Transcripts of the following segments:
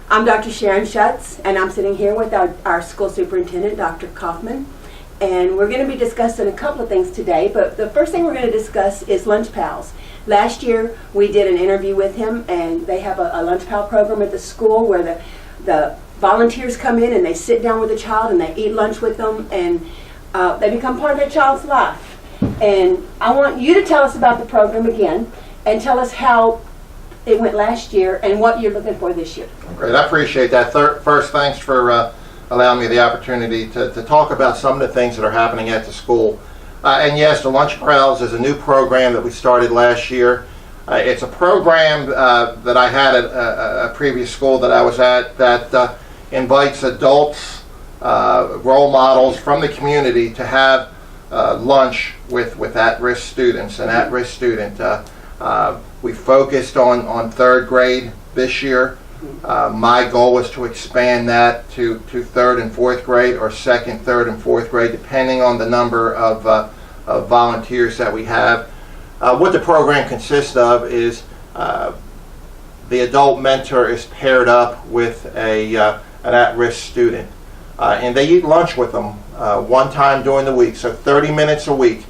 I'm Dr. Sharon Schutz, and I'm sitting here with our school superintendent, Dr. Kaufman. And we're going to be discussing a couple of things today, but the first thing we're going to discuss is Lunch Pals. Last year, we did an interview with him, and they have a Lunch Pal program at the school where the volunteers come in and they sit down with the child and they eat lunch with them, and they become part of their child's life. And I want you to tell us about the program again and tell us how it went last year and what you're looking for this year. Great, I appreciate that. First, thanks for allowing me the opportunity to talk about some of the things that are happening at the school. And yes, the Lunch Pals is a new program that we started last year. It's a program that I had at a previous school that I was at that invites adults, role models from the community to have lunch with at-risk students. An at-risk student. We focused on third grade this year. My goal was to expand that to third and fourth grade, or second, third, and fourth grade, depending on the number of volunteers that we have. What the program consists of is the adult mentor is paired up with an at-risk student, and they eat lunch with them one time during the week. So 30 minutes a week,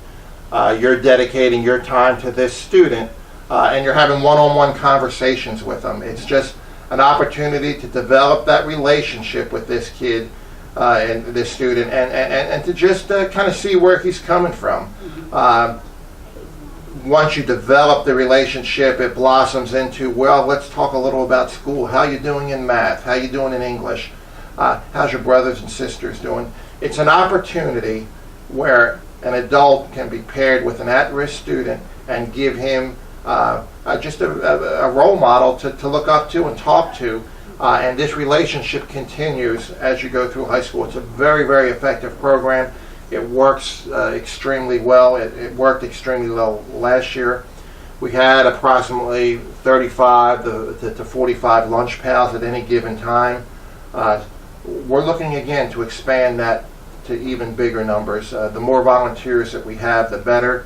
you're dedicating your time to this student, and you're having one-on-one conversations with them. It's just an opportunity to develop that relationship with this kid and this student, and to just kind of see where he's coming from. Once you develop the relationship, it blossoms into, well, let's talk a little about school. How you doing in math? How you doing in English? How's your brothers and sisters doing? It's an opportunity where an adult can be paired with an at-risk student and give him just a role model to look up to and talk to. And this relationship continues as you go through high school. It's a very, very effective program. It works extremely well. It worked extremely well last year. We had approximately 35 to 45 Lunch Pals at any given time. We're looking again to expand that to even bigger numbers. The more volunteers that we have, the better.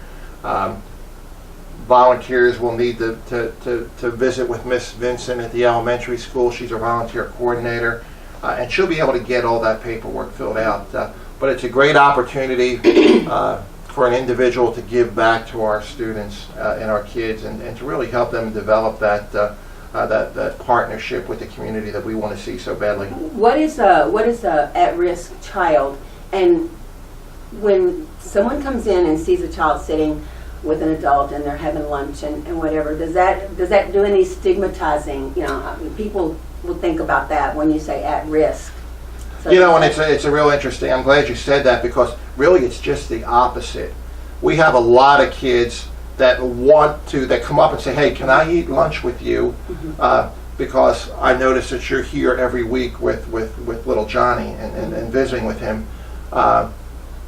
Volunteers will need to visit with Miss Vincent at the elementary school. She's a volunteer coordinator, and she'll be able to get all that paperwork filled out. But it's a great opportunity for an individual to give back to our students and our kids, and to really help them develop that partnership with the community that we want to see so badly. What is a at-risk child? And when someone comes in and sees a child sitting with an adult and they're having lunch and whatever, does that do any stigmatizing? You know, people will think about that when you say at risk. So you know, and it's a real interesting. I'm glad you said that, because really it's just the opposite. We have a lot of kids that come up and say, "Hey, can I eat lunch with you?" Because I notice that you're here every week with little Johnny and visiting with him.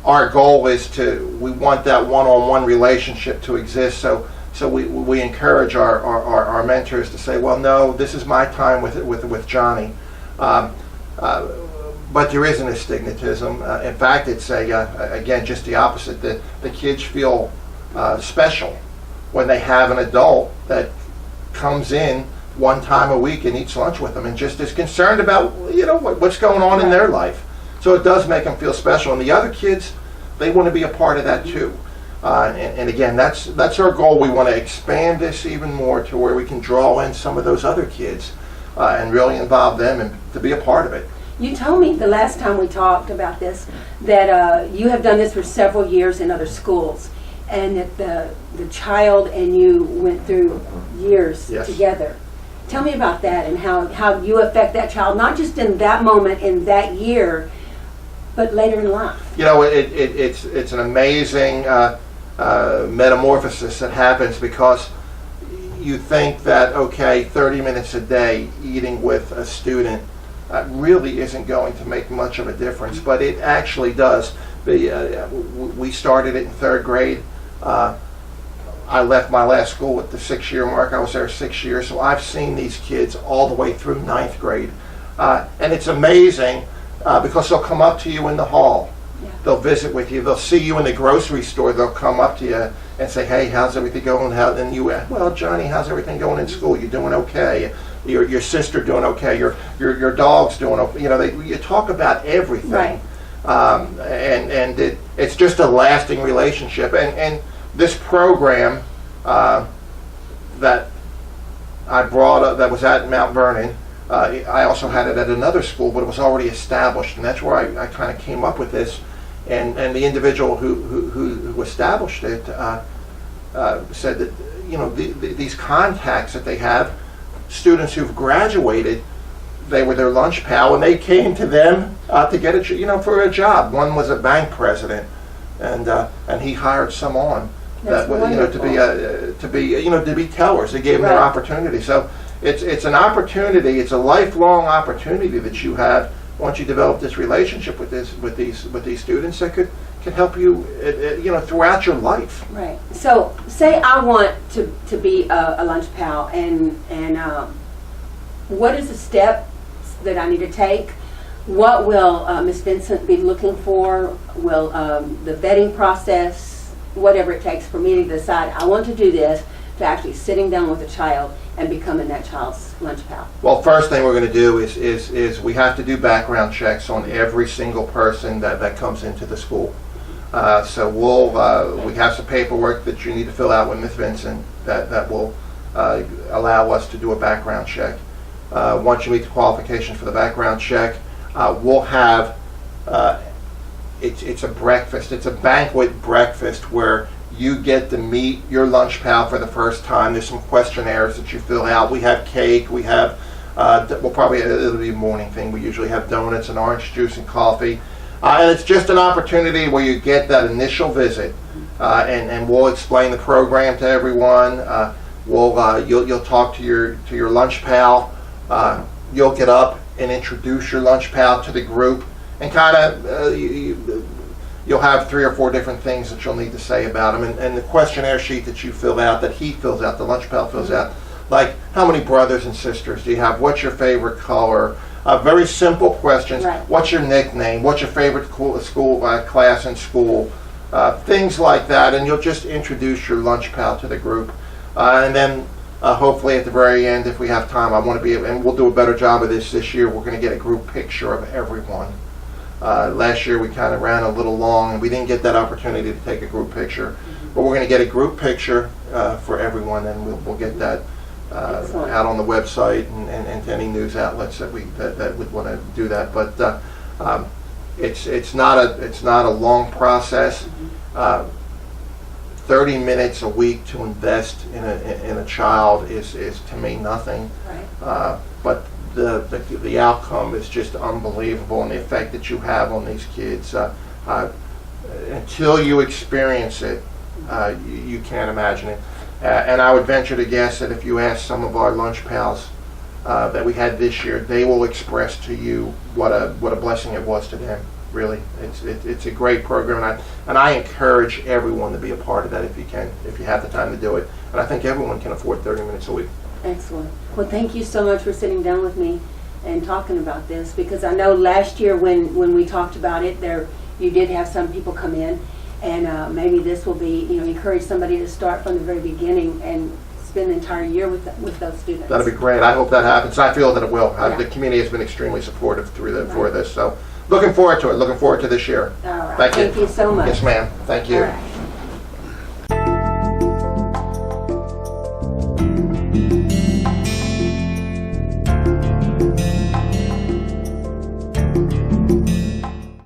Our goal is we want that one-on-one relationship to exist. So we encourage our mentors to say, well, no, this is my time with Johnny. But there isn't a stigmatism. In fact, it's again just the opposite. The kids feel special when they have an adult that comes in one time a week and eats lunch with them, and just is concerned about what's going on in their life. So it does make them feel special, and the other kids, they want to be a part of that too. And again, that's our goal. We want to expand this even more to where we can draw in some of those other kids and really involve them and to be a part of it. You told me the last time we talked about this that you have done this for several years in other schools, and that the child and you went through years together. Tell me about that and how you affect that child, not just in that moment, in that year, but later in life. You know, it's an amazing metamorphosis that happens, because you think that, okay, 30 minutes a day eating with a student really isn't going to make much of a difference, but it actually does. We started it in third grade. I left my last school at the 6-year mark. I was there 6 years, so I've seen these kids all the way through 9th grade. And it's amazing because they'll come up to you in the hall. Yeah. They'll visit with you. They'll see you in the grocery store. They'll come up to you and say, hey, how's everything going? And you, well, Johnny, how's everything going in school? You doing okay? your sister doing okay, your dog's doing okay. You know, you talk about everything. Right. And it's just a lasting relationship. And this program that I brought up, that was at Mount Vernon, I also had it at another school, but it was already established, and that's where I kind of came up with this. And the individual who established it said that, you know, these contacts that they have, students who've graduated, they were their lunch pal, and they came to them to get for a job. One was a bank president, and he hired some on That's to be tellers. They gave them their Right. opportunity. So it's an opportunity. It's a lifelong opportunity that you have once you develop this relationship with these students that could help you throughout your life. Right. So, say I want to be a lunch pal, and what is the step that I need to take? What will Ms. Vincent be looking for? Will the vetting process, whatever it takes for me to decide I want to do this, to actually sitting down with a child and becoming that child's lunch pal? Well, first thing we're going to do is we have to do background checks on every single person that comes into the school. So we have some paperwork that you need to fill out with Ms. Vincent that will allow us to do a background check. Once you meet the qualifications for the background check, we'll have it's a breakfast. It's a banquet breakfast where you get to meet your lunch pal for the first time. There's some questionnaires that you fill out. We have cake. We have it'll be a morning thing. We usually have donuts and orange juice and coffee. And it's just an opportunity where you get that initial visit, and we'll explain the program to everyone. You'll talk to your lunch pal. You'll get up and introduce your lunch pal to the group, and kind of you'll have 3 or 4 different things that you'll need to say about him. And the questionnaire sheet that you fill out, that he fills out, the lunch pal fills out, like how many brothers and sisters do you have? What's your favorite color? Very simple questions. Right. What's your nickname? What's your favorite school class in school? Things like that, and you'll just introduce your lunch pal to the group. And then hopefully at the very end, if we have time, and we'll do a better job of this year, we're going to get a group picture of everyone. Last year we kind of ran a little long, and we didn't get that opportunity to take a group picture. But we're going to get a group picture for everyone, and we'll get that out on the website and to any news outlets that would want to do that. But it's not a long process. 30 minutes a week to invest in a child is to me nothing. Right. But the outcome is just unbelievable, and the effect that you have on these kids, until you experience it, you can't imagine it. And I would venture to guess that if you ask some of our lunch pals that we had this year, they will express to you what a blessing it was to them. Really, it's a great program, and I encourage everyone to be a part of that if you have the time to do it. And I think everyone can afford 30 minutes a week. Excellent. Well, thank you so much for sitting down with me and talking about this, because I know last year when we talked about it, you did have some people come in, and maybe this will be, encourage somebody to start from the very beginning and spend the entire year with those students. That'll be great. I hope that happens. I feel that it will. Yeah. The community has been extremely supportive for this. So looking forward to it. Looking forward to this year. All right. Thank you. Thank you so much. Yes, ma'am. Thank you. All right.